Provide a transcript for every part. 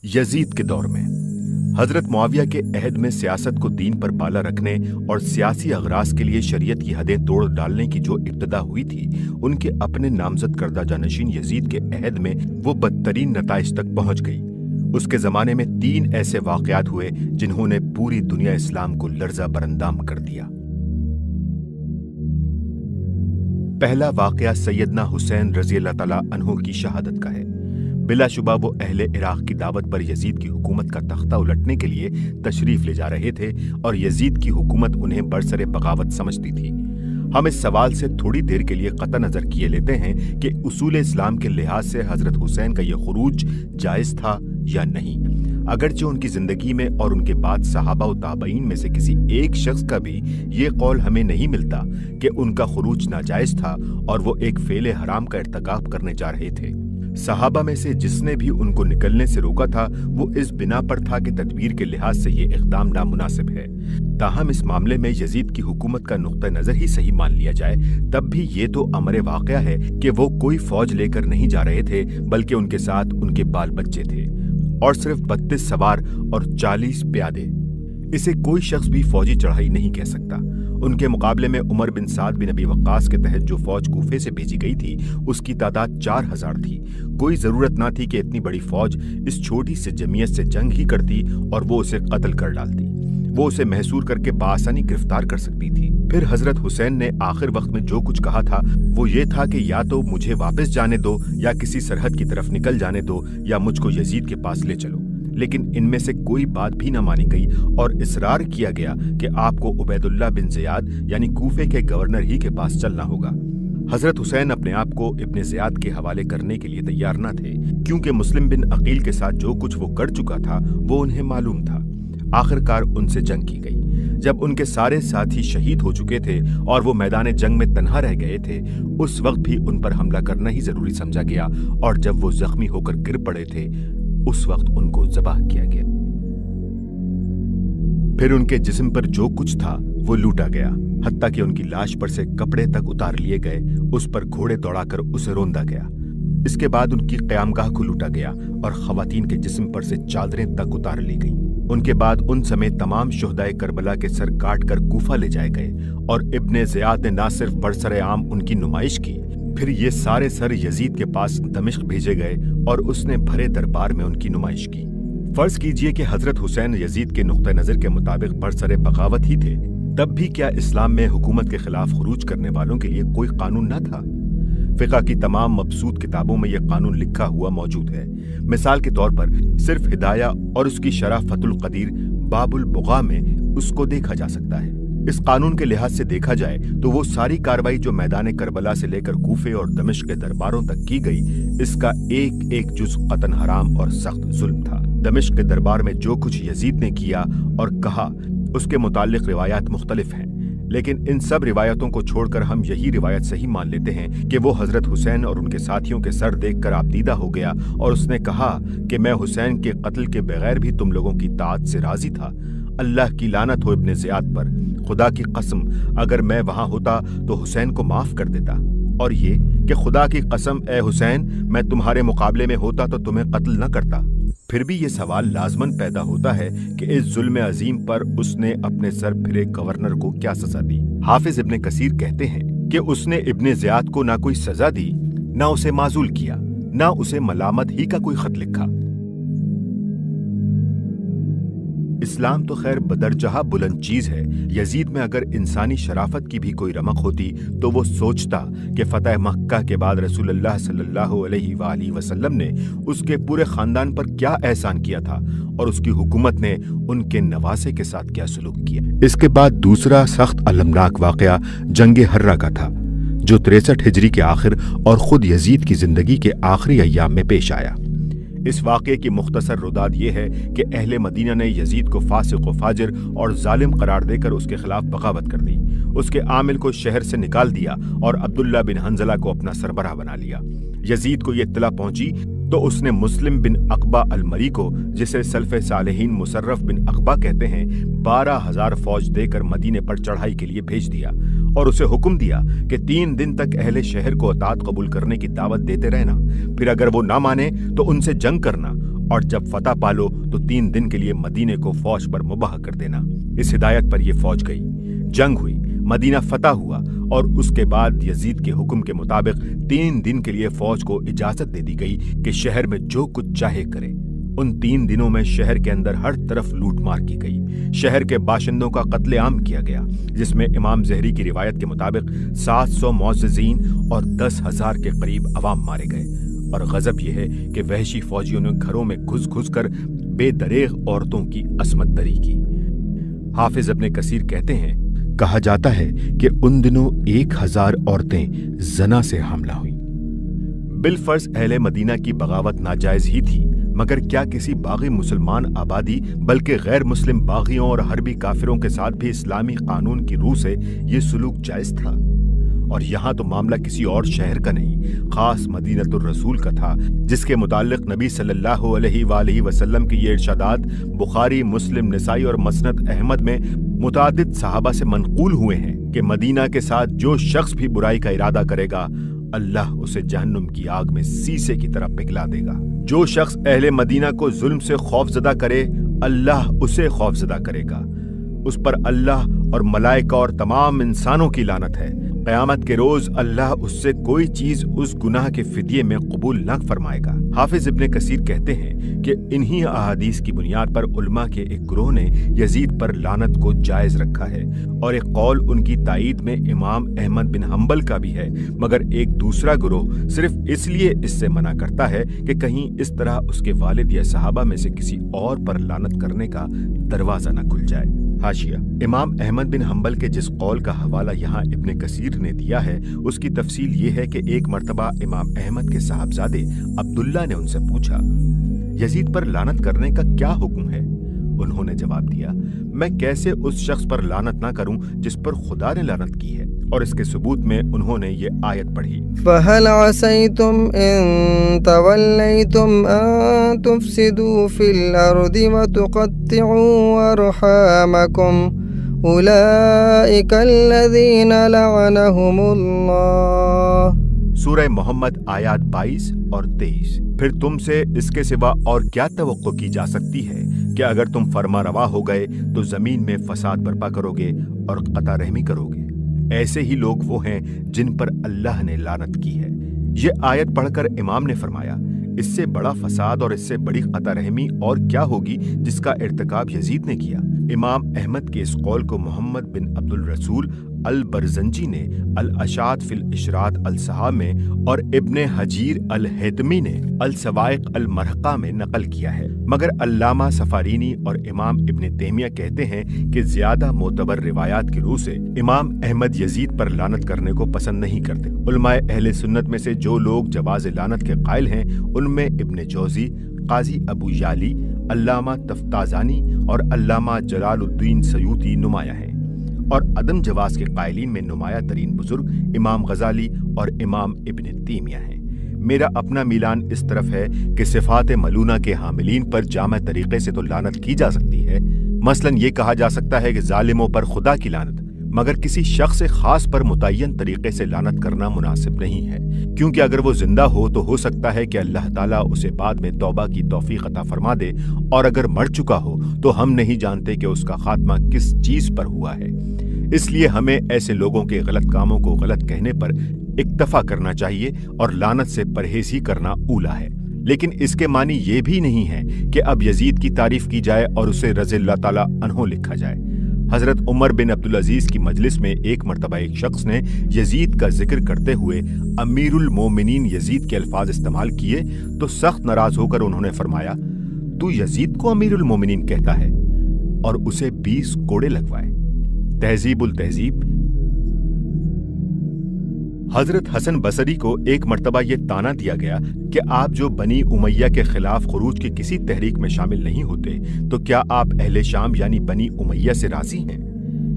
Yazid के दौर में हजरत मुआविया के अहद में सियासत को दीन पर बाला रखने और सियासी अगराज के लिए शरीयत की हदें तोड़ डालने की जो इब्तदा हुई थी, उनके अपने नामजद करदा जानशीन यजीद के अहद में वो बदतरीन नताइज तक पहुंच गई। उसके जमाने में 3 ऐसे वाकयात हुए जिन्होंने पूरी दुनिया इस्लाम को लर्जा बरंदाम कर दिया। पहला वाकया सैयदना हुसैन रज़ी अल्लाह तआला अन्हु की शहादत का है। बिलाशुबा वो अहले इराक की दावत पर यजीद की हुकूमत का तख्ता उलटने के लिए तशरीफ ले जा रहे थे और यजीद की हुकूमत उन्हें बरसरे बगावत समझती थी। हम इस सवाल से थोड़ी देर के लिए कतई नजर किए लेते हैं कि उसूल इस्लाम के लिहाज से हजरत हुसैन का यह खुरूज जायज था या नहीं। अगरचे उनकी जिंदगी में और उनके बाद सहाबा व ताबईन में से किसी एक शख्स का भी ये कौल हमें नहीं मिलता कि उनका खुरूज नाजायज था और वो एक फेले हराम का इर्तकाब करने जा रहे थे। सहाबा में से जिसने भी उनको निकलने से रोका था वो इस बिना पर था कि तदबीर के लिहाज से ये इक़दाम नामुनासिब है। ताहम इस मामले में यजीद की हुकूमत का नुक्ता नजर ही सही मान लिया जाए तब भी ये तो अमरे वाक़या है कि वो कोई फौज लेकर नहीं जा रहे थे, बल्कि उनके साथ उनके बाल बच्चे थे और सिर्फ 32 सवार और 40 प्यादे। इसे कोई शख्स भी फौजी चढ़ाई नहीं कह सकता। उनके मुकाबले में उमर बिन साद बिन अबी वक्कास के तहत जो फौज कूफे से भेजी गई थी उसकी तादाद 4000 थी। कोई जरूरत ना थी कि इतनी बड़ी फौज इस छोटी सी जमीयत से जंग ही करती और वो उसे कत्ल कर डालती। वो उसे महसूर करके बासानी गिरफ्तार कर सकती थी। फिर हजरत हुसैन ने आखिर वक्त में जो कुछ कहा था वो ये था कि या तो मुझे वापस जाने दो या किसी सरहद की तरफ निकल जाने दो या मुझको यजीद के पास ले चलो। लेकिन इनमें से कोई बात भी न मानी गई और इसरार किया गया कि आपको उबैदुल्लाह बिन ज़ियाद यानी कूफे के गवर्नर ही के पास चलना होगा। हजरत हुसैन अपने आप को इब्ने ज़ियाद के हवाले करने के लिए तैयार न थे, क्योंकि मुस्लिम बिन अकील के साथ जो कुछ वो कर चुका था वो उन्हें मालूम था। आखिरकार उनसे जंग की गई। जब उनके सारे साथी शहीद हो चुके थे और वो मैदान जंग में तन्हा रह गए थे, उस वक्त भी उन पर हमला करना ही जरूरी समझा गया और जब वो जख्मी होकर गिर पड़े थे उस वक्त उनको ज़बाह किया गया। फिर उनके जिस्म पर जो कुछ था वो लूटा गया, हत्ता कि उनकी लाश पर से कपड़े तक उतार लिए गए, उस पर घोड़े दौड़ाकर उसे रोंदा गया। इसके बाद उनकी क़यामगाह को लूटा गया और ख़वातीन के जिस्म पर से चादरें तक उतार ली गईं। उनके बाद उन समेत तमाम शुहदाए करबला के सर काट कर कूफा ले जाए गए और इब्ने ज़ियाद ने ना सिर्फ बरसरे आम उनकी नुमाइश की, फिर ये सारे सर यजीद के पास दमिश्क भेजे गए और उसने भरे दरबार में उनकी नुमाइश की। फर्ज कीजिए कि हजरत हुसैन यजीद के नुक्ता नजर के मुताबिक बरसरे बगावत ही थे, तब भी क्या इस्लाम में हुकूमत के खिलाफ खुरूज करने वालों के लिए कोई कानून न था? फिक़ा की तमाम मबसूत किताबों में यह कानून लिखा हुआ मौजूद है। मिसाल के तौर पर सिर्फ हिदाया और उसकी शरह फतुल क़दीर बाबुल बुग़ा में उसको देखा जा सकता है। इस कानून के लिहाज से देखा जाए तो वो सारी कार्रवाई जो मैदान करबला से लेकर कूफे और दमिश्क के दरबारों तक की गई, इसका एक एक जुज़ क़तन हराम और सख्त जुल्म था। दमिश्क के दरबार में जो कुछ यजीद ने किया और कहा उसके मुताल्लिक रिवायात मुख्तलिफ हैं, लेकिन इन सब रिवायतों को छोड़कर हम यही रिवायत सही मान लेते हैं कि वो हजरत हुसैन और उनके साथियों के सर देखकर आपदीदा हो गया और उसने कहा कि मैं हुसैन के कत्ल के बगैर भी तुम लोगों की ताअत से राजी था। अल्लाह की लानत हो इब्ने ज़ियाद पर। खुदा की कसम अगर मैं वहां होता तो हुसैन को माफ कर देता। और ये कि खुदा की कसम ए हुसैन, मैं तुम्हारे मुकाबले में होता तो तुम्हें कत्ल न करता। फिर भी ये सवाल लाजमन पैदा होता है कि इस जुल्म अजीम पर उसने अपने सर फिरे गवर्नर को क्या सजा दी। हाफिज इब्ने कसीर कहते हैं कि उसने इब्ने ज़ियाद को ना कोई सजा दी, ना उसे माजूल किया, ना उसे मलामत ही का कोई खत लिखा। इस्लाम तो खैर बदरजहा बुलंद चीज है। यजीद में अगर इंसानी शराफत की भी कोई रमक होती तो वो सोचता कि फतह मक्का के बाद रसूलुल्लाह सल्लल्लाहु अलैहि वसल्लम ने उसके पूरे खानदान पर क्या एहसान किया था और उसकी हुकूमत ने उनके नवासे के साथ क्या सलूक किया। इसके बाद दूसरा सख्त अलमनाक वाकया जंगे हर्रा का था, जो 63 हिजरी के आखिर और खुद यजीद की जिंदगी के आखिरी अय्याम में पेश आया। इस वाक़े की मुख्तसर रुदाद ये है कि अहले मदीना ने यजीद को फासिक व फाजिर और जालिम करार देकर उसके खिलाफ बगावत कर दी। उसके आमिल को शहर से निकाल दिया और अब्दुल्ला बिन हंजला को अपना सरबराह बना लिया। यजीद को ये इत्तला पहुंची तो उसने मुस्लिम बिन अकबा अलमरी को, जिसे सल्फ़े सालेहीन मुसर्रफ बिन अकबा कहते हैं, 12,000 फौज देकर मदीने पर चढ़ाई के लिए भेज दिया और उसे हुक्म दिया कि 3 दिन तक अहले शहर को अतात कबूल करने की दावत देते रहना, फिर अगर वो ना माने तो उनसे जंग करना और जब फतह पालो तो 3 दिन के लिए मदीने को फौज पर मुबाह कर देना। इस हिदायत पर यह फौज गई, जंग हुई, मदीना फतह हुआ और उसके बाद यजीद के हुक्म के मुताबिक 3 दिन के लिए फौज को इजाजत दे दी गई कि शहर में जो कुछ चाहे करे। उन 3 दिनों में शहर के अंदर हर तरफ लूटमार की गई। शहर के बाशिंदों का कत्लेआम किया गया, जिसमें इमाम ज़हरी की रिवायत के मुताबिक 700 मुअज़्ज़िज़ीन और 10,000 के करीब अवाम मारे गए। और गजब यह है कि वहशी फौजियों ने घरों में घुस घुस कर बेदरेग औरतों की असमत दरी की। हाफिज इब्ने कसीर कहते हैं, कहा जाता है कि उन दिनों 1000 औरतें जना से हमला हुई। बिलफर्ज अहले मदीना की बगावत नाजायज ही थी, मगर क्या किसी बागी मुसलमान आबादी बल्कि गैर मुस्लिम बागियों और हरबी काफिरों के साथ भी इस्लामी कानून की रूह से ये सुलूक जायज था? और यहाँ तो मामला किसी और शहर का नहीं, खास मदीनतुर रसूल का था, जिसके मुताल्लिक नबी सल्लल्लाहु अलैहि वसल्लम की ये इरशादात बुखारी, मुस्लिम, निसाई और मसनद अहमद में मुतादिद सहाबा से मनकूल हुए हैं कि मदीना के साथ जो शख्स भी बुराई का इरादा करेगा, अल्लाह उसे जहन्नुम की आग में शीशे की तरह पिघला देगा। जो शख्स अहले मदीना को जुल्म से खौफजदा करे, अल्लाह उसे खौफजदा करेगा। उस पर अल्लाह और मलाइका और तमाम इंसानों की लानत है। क़यामत के रोज अल्लाह उससे कोई चीज उस गुनाह के फिदिये में कबूल न फरमाएगा। हाफिज इब्ने कसीर कहते हैं कि इन्हीं अहादीस की बुनियाद पर उलमा के एक ग्रोह ने यजीद पर लानत को जायज रखा है, और एक कौल उनकी ताईद में इमाम अहमद बिन हम्बल का भी है, मगर एक दूसरा ग्रोह सिर्फ इसलिए इससे मना करता है कि कहीं इस तरह उसके वालिद या सहाबा में से किसी और पर लानत करने का दरवाजा न खुल जाए। हाशिया, इमाम अहमद बिन हम्बल के जिस कौल का हवाला यहाँ इब्ने कसीर ने दिया है, उसकी तफसील ये है कि एक मर्तबा इमाम अहमद के साहबजादे अब्दुल्ला ने उनसे पूछा, यजीद पर लानत करने का क्या हुक्म है? उन्होंने जवाब दिया, मैं कैसे उस शख्स पर लानत ना करूं जिस पर खुदा ने लानत की है। और इसके सबूत में उन्होंने ये आयत पढ़ी, फहल असैतुम इन तवल्लैतुम अन तुफसिदू फिल अर्दि व तुक़त्तिऊ अरहामकुम उलाइका अल्लज़ीना लअनहुमुल्लाह। सूरह मोहम्मद आयत 22 और 23। फिर तुमसे इसके सिवा और क्या तवक्को की जा सकती है कि अगर तुम फरमा रवा हो गए तो जमीन में फसाद बर्पा करोगे और कता रहमी करोगे। ऐसे ही लोग वो हैं जिन पर अल्लाह ने लानत की है। ये आयत पढ़कर इमाम ने फरमाया, इससे बड़ा फसाद और इससे बड़ी कता रहमी और क्या होगी जिसका इर्तिकाब यजीद ने किया। इमाम अहमद के इस कौल को मोहम्मद बिन अब्दुल रसूल अल बरजंजी ने अल अशात फिल इशरात अल सहा में और इब्ने हजीर अल हैतमी ने अल सवाइक अल मरहका में नकल किया है, मगर अल्लामा सफारीनी और इमाम इब्ने तैमिया कहते हैं कि ज्यादा मोतबर रिवायात की रूह से इमाम अहमद यजीद पर लानत करने को पसंद नहीं करते। उलमाए अहले सुन्नत में से जो लोग जवाज़ लानत के कायल हैं, उनमें इब्ने जौजी, काजी अबू याली, अल्लामा तफ्ताजानी और अल्लामा जलालुद्दीन सयूती नुमाया हैं। और अदम जवाज के कायलीन में नुमाया तरीन बुजुर्ग इमाम गजाली और इमाम इब्ने तैमिया हैं। मेरा अपना मीलान इस तरफ है कि सिफात मलूना के हामिलीन पर जामा तरीके से तो लानत की जा सकती है। मसलन ये कहा जा सकता है कि जालिमों पर खुदा की लानत, मगर किसी शख्स खास पर मुतय्यन तरीके से लानत करना मुनासिब नहीं है, क्योंकि अगर वो जिंदा हो तो हो सकता है कि अल्लाह ताला उसे बाद में तौबा की तौफीक अता फरमा दे, और अगर मर चुका हो तो हम नहीं जानते कि उसका खात्मा किस चीज पर हुआ है। इसलिए हमें ऐसे लोगों के गलत कामों को गलत कहने पर इक्तफा करना चाहिए और लानत से परहेज ही करना ऊला है। लेकिन इसके मानी ये भी नहीं है कि अब यजीद की तारीफ की जाए और उसे रज़ियल्लाहु ताला अन्हु लिखा जाए। हजरत उमर बिन अब्दुल अजीज की मजलिस में एक मर्तबा एक शख्स ने यजीद का जिक्र करते हुए अमीरुल मोमिनीन यजीद के अल्फाज इस्तेमाल किए तो सख्त नाराज होकर उन्होंने फरमाया, तू यजीद को अमीरुल मोमिनीन कहता है, और उसे 20 कोड़े लगवाए। तहजीबुल तहजीब। हजरत हसन बसरी को एक मर्तबा ये ताना दिया गया कि आप जो बनी उमैया के खिलाफ खुरूज की किसी तहरीक में शामिल नहीं होते, तो क्या आप अहले शाम यानी बनी उमैया से राजी हैं?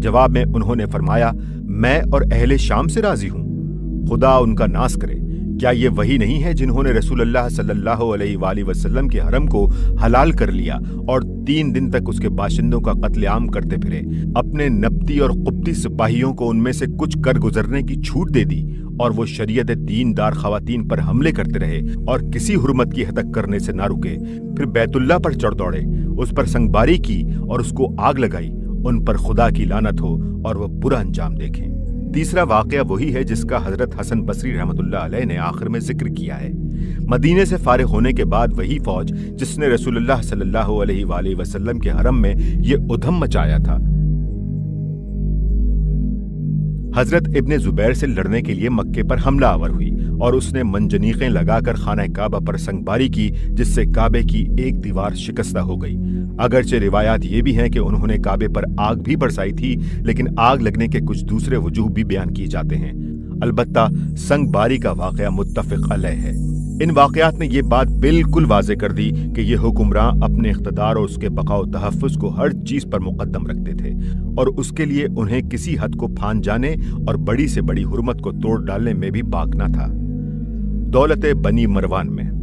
जवाब में उन्होंने फरमाया, मैं और अहले शाम से राजी हूं, खुदा उनका नाश करे। क्या ये वही नहीं है जिन्होंने रसूलुल्लाह सल्लल्लाहु अलैहि वसल्लम के हरम को हलाल कर लिया और 3 दिन तक उसके बाशिंदों का कत्लेआम करते फिरे, अपने नब्ती और कुब्ती सिपाहियों को उनमें से कुछ कर गुजरने की छूट दे दी और वो शरीयत दीनदार खवातीन पर हमले करते रहे और किसी हुर्मत की हतक करने से ना रुके, फिर बैतुल्लाह पर चढ़ दौड़े, उस पर संगबारी की और उसको आग लगाई, उन पर खुदा की लानत हो और वह बुरा अंजाम देखें। तीसरा वाकया वही है जिसका हजरत हसन बसरी रहमतुल्लाह अलैह ने आखिर में जिक्र किया है। मदीने से फारिग होने के बाद वही फौज जिसने रसूलुल्लाह सल्लल्लाहु अलैहि वसल्लम के हरम में ये उधम मचाया था, हजरत इब्ने जुबैर से लड़ने के लिए मक्के पर हमला आवर हुई और उसने मंजनीकें लगाकर खाना काबा पर संगबारी की, जिससे काबे की एक दीवार शिकस्ता हो गई। अगरचे रिवायात ये भी हैं कि उन्होंने काबे पर आग भी बरसाई थी, लेकिन आग लगने के कुछ दूसरे वजूह भी बयान किए जाते हैं। अलबत्ता संगबारी का वाकया मुत्तफिक अलैह है। इन वाकयात ने यह बात बिल्कुल वाज़े कर दी कि ये हुक्मरान अपने इख्तिदार और उसके बकाओ तहफ़्फ़ुज़ को हर चीज पर मुकद्दम रखते थे और उसके लिए उन्हें किसी हद को फान जाने और बड़ी से बड़ी हुर्मत को तोड़ डालने में भी बाक न था। दौलत बनी मरवान में